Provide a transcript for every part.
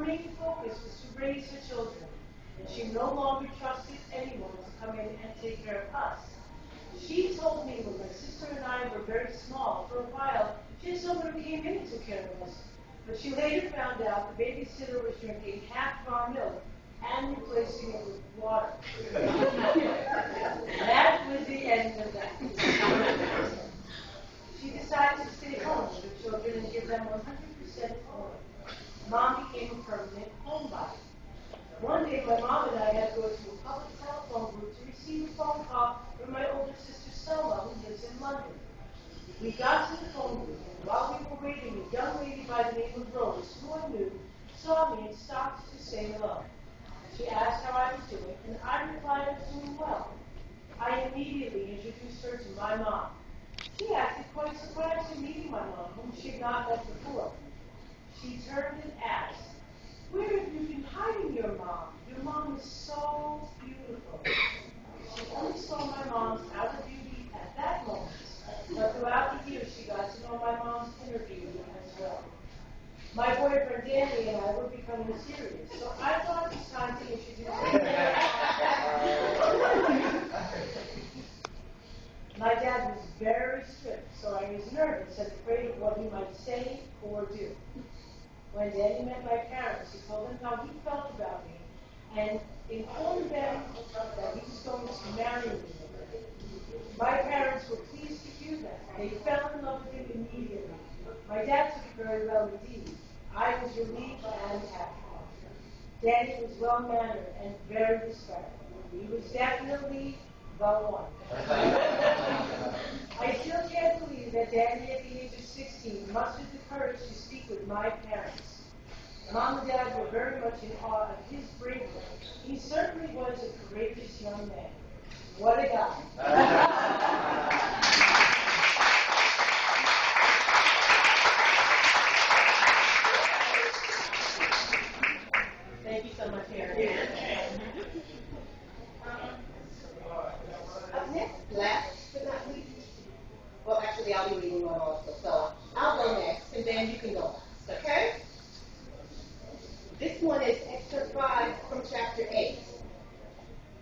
main focus was to raise her children, and she no longer trusted anyone to come in and take care of us. She told me when my sister and I were very small, for a while, she had someone who came in and took care of us. But she later found out the babysitter was drinking half of our milk and replacing it with water. That was the end of that. She decided to stay home with her children and give them 100% home. Mom became a permanent homebody. One day, my mom and I had to go to a public telephone booth to receive a phone call from my older sister Selma, who lives in London. We got to the phone booth, and while we were waiting, a young lady by the name of Rose, who I knew, saw me and stopped to say hello. She asked how I was doing, and I replied I was doing well. I immediately introduced her to my mom. She acted quite surprised at meeting my mom, whom she had not met before. She turned and asked, "Where have you been hiding your mom? Your mom is so beautiful." She only saw my mom's outer beauty at that moment, but throughout the years she got to know my mom's inner beauty as well. My boyfriend Danny and I were becoming serious, so I thought it was time to introduce him. My dad was very strict, so I was nervous and afraid of what he might say or do. When Danny met my parents, he told them how he felt about me and informed them that he was going to marry me. My parents were pleased to hear that. They fell in love with him immediately. My dad took it very well indeed. I was relieved and happy. Danny was well-mannered and very respectful. He was definitely the one. I still can't believe that Danny, at the age of 16, mustered the courage to speak with my parents. Mom and Dad were very much in awe of his bravery. He certainly was a courageous young man. What a guy. Thank you so much, Harry. Up next, last but not least, well, actually, I'll be reading one also, so I'll go next, and then you can go last, okay? This one is excerpt 5 from chapter 8.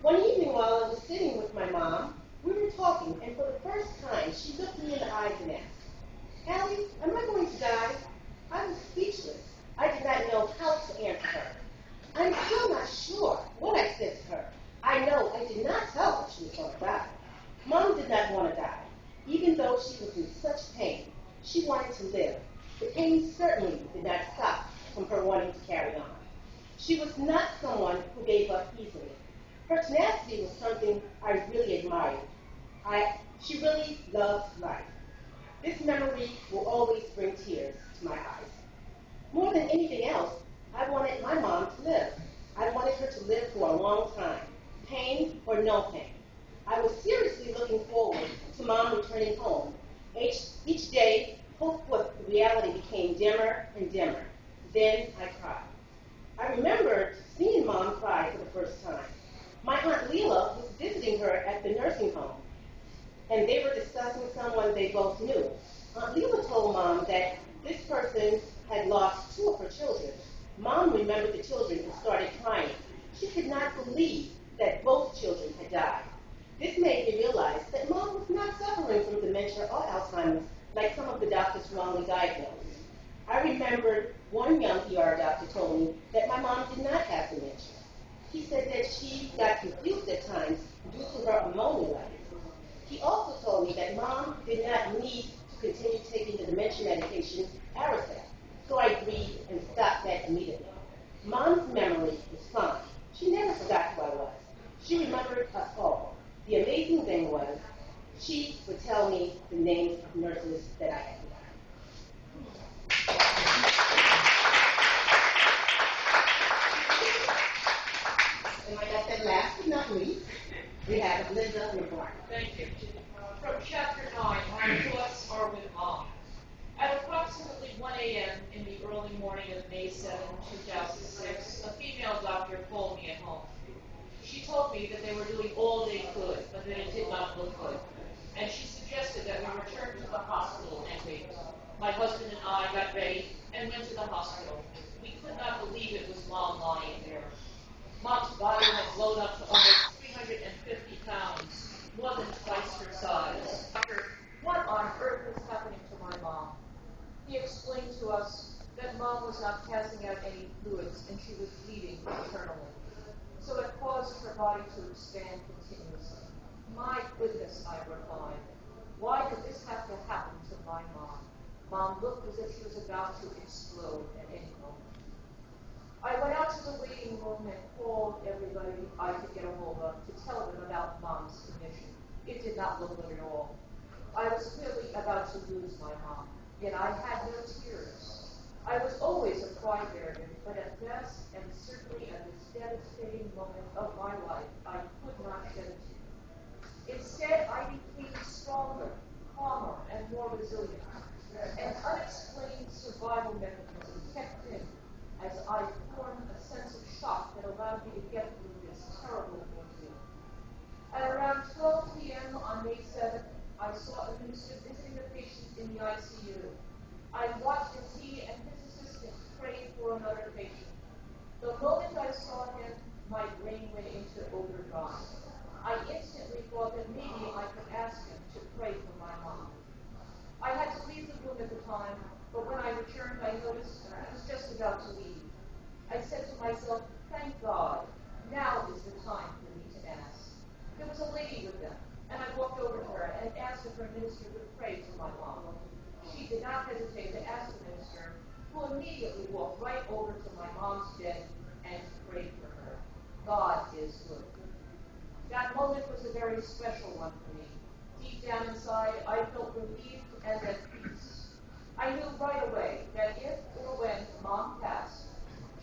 One evening while I was sitting with my mom, we were talking, and for the first time, she looked me in the eyes and asked, "Allie, am I going to die?" I was speechless. I did not know how to answer her. I'm still not sure what I said to her. I know I did not tell her she was going to die. Mom did not want to die, even though she was in such pain. She wanted to live. The pain certainly did not stop from her wanting to carry on. She was not someone who gave up easily. Her tenacity was something I really admired. She really loved life. This memory will always bring tears to my eyes. More than anything else, I wanted my mom to live. I wanted her to live for a long time, pain or no pain. I was seriously looking forward to Mom returning home. Each day, hope for reality became dimmer and dimmer. Then I cried. I remembered seeing Mom cry for the first time. My Aunt Leela was visiting her at the nursing home, and they were discussing someone they both knew. Aunt Leela told Mom that this person had lost 2 of her children. Mom remembered the children and started crying. She could not believe that both children had died. This made me realize that Mom was not suffering from dementia or Alzheimer's like some of the doctors wrongly diagnosed. I remembered one young ER doctor told me that my mom did not have dementia. He said that she got confused at times due to her ammonia levels. He also told me that Mom did not need to continue taking the dementia medication, Aricept. So I agreed and stopped that immediately. Mom's memory was fine. She never forgot who I was. She remembered us all. The amazing thing was, she would tell me the names of nurses that I had forgotten. And like I said, last but not least, we have Linda LeBron. Thank you. From chapter 9, my thoughts are with Mom. At approximately 1 a.m. in the early morning of May 7, 2006, a female doctor called me at home. She told me that they were doing all they could, but that it did not look good. And she suggested that we return to the hospital and wait. My husband and I got ready and went to the hospital. We could not believe it was Mom lying there. Mom's body had blown up to almost 350 pounds, more than twice her size. Doctor, what on earth was happening to my mom? He explained to us that Mom was not passing out any fluids and she was bleeding internally. So it caused her body to expand continuously. My goodness, I replied. Why did this have to happen to my mom? Mom looked as if she was about to explode at any moment. I went out to the waiting room and called everybody I could get a hold of to tell them about Mom's condition. It did not look good at all. I was clearly about to lose my mom, yet I had no tears. I was always a crybaby, but at best, and certainly at this devastating moment of my life, I could not shed a tear. Instead, I became stronger, calmer, and more resilient. An unexplained survival mechanism kept in as I formed a sense of shock that allowed me to get through this terrible ordeal. At around 12 p.m. on May 7th, I saw a minister visiting a patient in the ICU. I watched as he and his assistant prayed for another patient. The moment I saw him, my brain went into overdrive. I instantly thought that maybe I could ask him to pray for my mom. I had to leave the room at the time, but when I returned, I noticed he was just about to leave. I said to myself, thank God, now is the time for me to ask. There was a lady with them, and I walked over to her and asked if her minister would pray for my mom. She did not hesitate to ask the minister, who immediately walked right over to my mom's bed and prayed for her. God is good. That moment was a very special one for me. Deep down inside, I felt relieved and at peace. I knew right away that if or when Mom passed,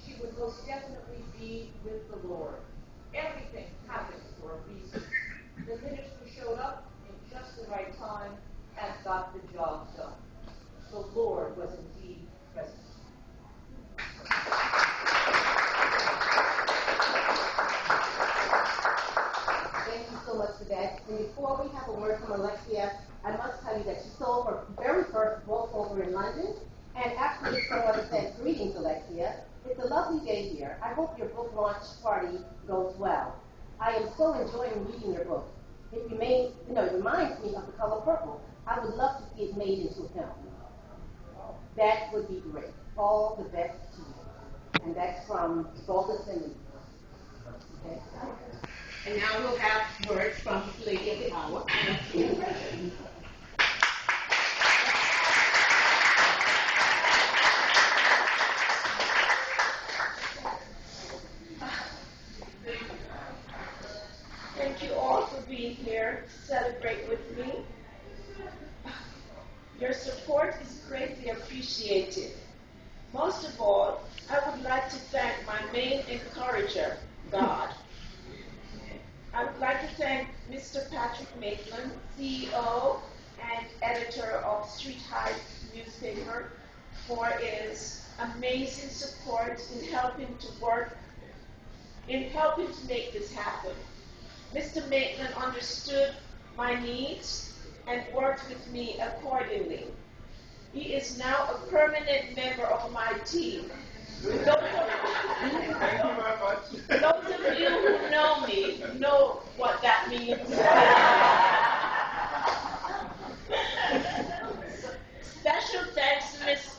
she would most definitely be with the Lord. Everything happened for a reason. The minister showed up in just the right time and got the job done. The Lord was indeed present. Thank you so much for that. And before we have a word from Alexia, I must tell you that she sold her very first book over in London. And actually, someone said, greetings, Alexia. It's a lovely day here. I hope your book launch party goes well. I am so enjoying reading your book. It reminds me of The Color Purple. I would love to see it made into a film. That would be great. All the best to you. And that's from Boulder Simmons. Okay. And now we'll have words from the lady of the hour, Alexia Frasier. Thank you all for being here to celebrate with me. Your support is greatly appreciated. Most of all, I would like to thank my main encourager, God. I would like to thank Mr. Patrick Maitland, CEO and editor of StreetHype newspaper, for his amazing support in helping to make this happen. Mr. Maitland understood my needs and worked with me accordingly. He is now a permanent member of my team. Those of you who know me know what that means. Special thanks to Miss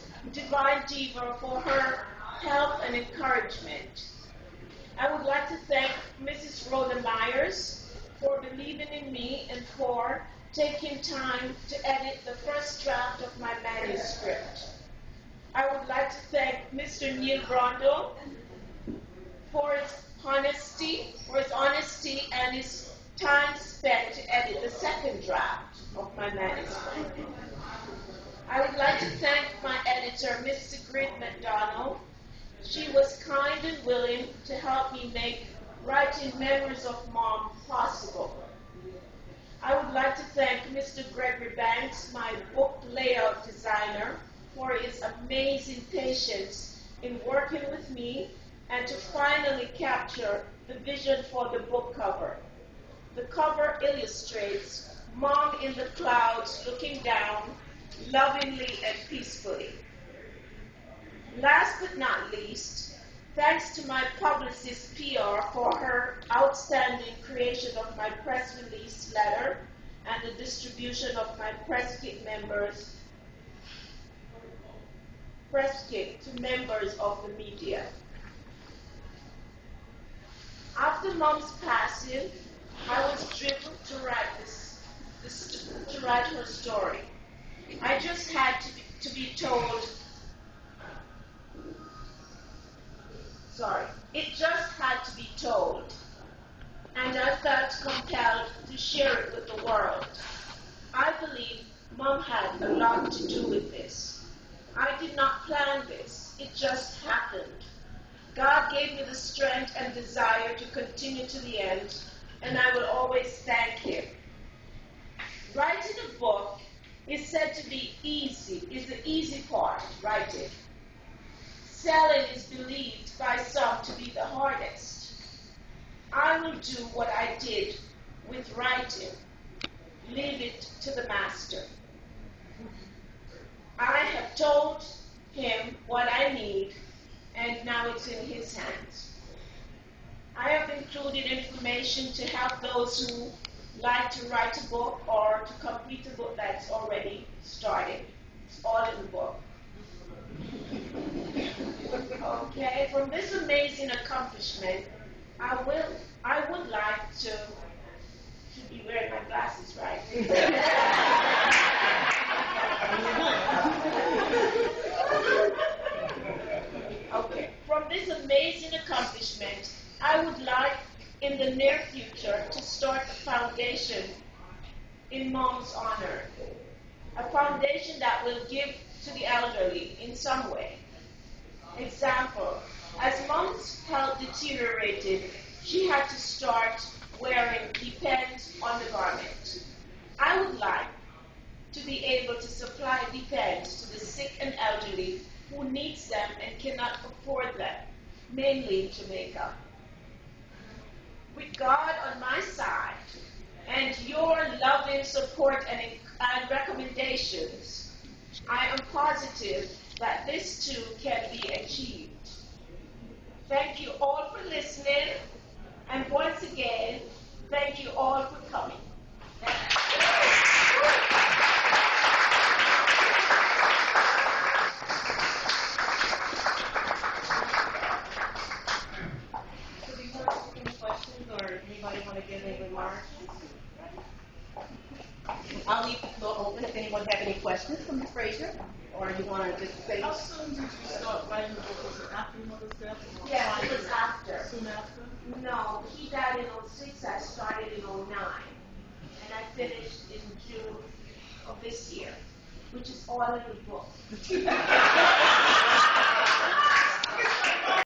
Diva for her help and encouragement. I would like to thank Mrs. Rhoda Myers for believing in me and for taking time to edit the first draft of my manuscript. I would like to thank Mr. Neil Brondo for his honesty and his time spent to edit the second draft of my manuscript. I would like to thank my editor, Mr. Grid McDonald. She was kind and willing to help me make writing Memories of Mom possible. I would like to thank Mr. Gregory Banks, my book layout designer, for his amazing patience in working with me and to finally capture the vision for the book cover. The cover illustrates Mom in the clouds looking down, lovingly and peacefully. Last but not least, thanks to my publicist PR for her outstanding creation of my press release letter and the distribution of my press kit to members of the media. After Mom's passing, I was driven to write her story. I just had to be told. It just had to be told, and I felt compelled to share it with the world. I believe Mom had a lot to do with this. I did not plan this. It just happened. God gave me the strength and desire to continue to the end, and I will always thank Him. Writing a book is said to be easy, is the easy part, writing. Selling is believed by some to be the hardest. I will do what I did with writing. Leave it to the Master. I have told Him what I need, and now it's in His hands. I have included information to help those who like to write a book or to complete a book that's already started. It's all in the book. Okay, from this amazing accomplishment, I would like to should be wearing my glasses, right? Okay, from this amazing accomplishment, I would like in the near future to start a foundation in Mom's honor. A foundation that will give to the elderly in some way. Example, as Mom's health deteriorated, she had to start wearing Depend undergarment. I would like to be able to supply Depend to the sick and elderly who needs them and cannot afford them, mainly in Jamaica. With God on my side and your loving support and recommendations, I am positive that this too can be achieved. Thank you all for listening, and once again, thank you all for coming. So do you want to take any questions, or anybody want to give any remarks? I'll leave the floor open if anyone have any questions for Ms. Frasier, or you want to just say. How soon did you start writing the book? Was it after your mother's death? Yeah, it was after. Soon after? No, he died in 06, I started in 09. And I finished in June of this year, which is all in the book.